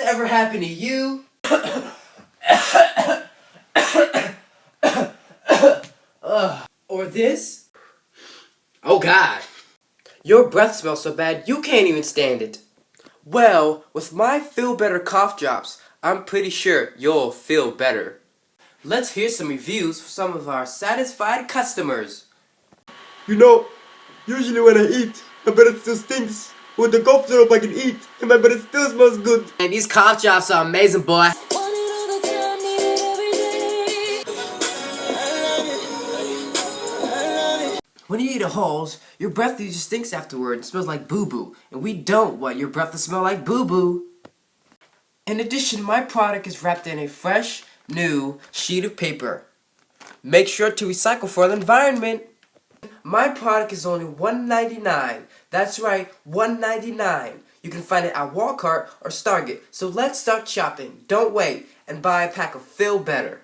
ever happen to you? Or this? Oh God. Your breath smells so bad you can't even stand it. Well, with my Feel Better cough drops, I'm pretty sure you'll feel better. Let's hear some reviews from some of our satisfied customers. You know, usually when I eat, my breath still stinks. With the cough syrup I can eat, and my breath still smells good. And these cough drops are amazing, boy. When you eat a Halls, your breath usually stinks afterward and smells like boo-boo. And we don't want your breath to smell like boo-boo. In addition, my product is wrapped in a fresh, new sheet of paper. Make sure to recycle for the environment. My product is only $1.99. That's right, $1.99. You can find it at Walmart or Target. So let's start shopping. Don't wait and buy a pack of Feel Better.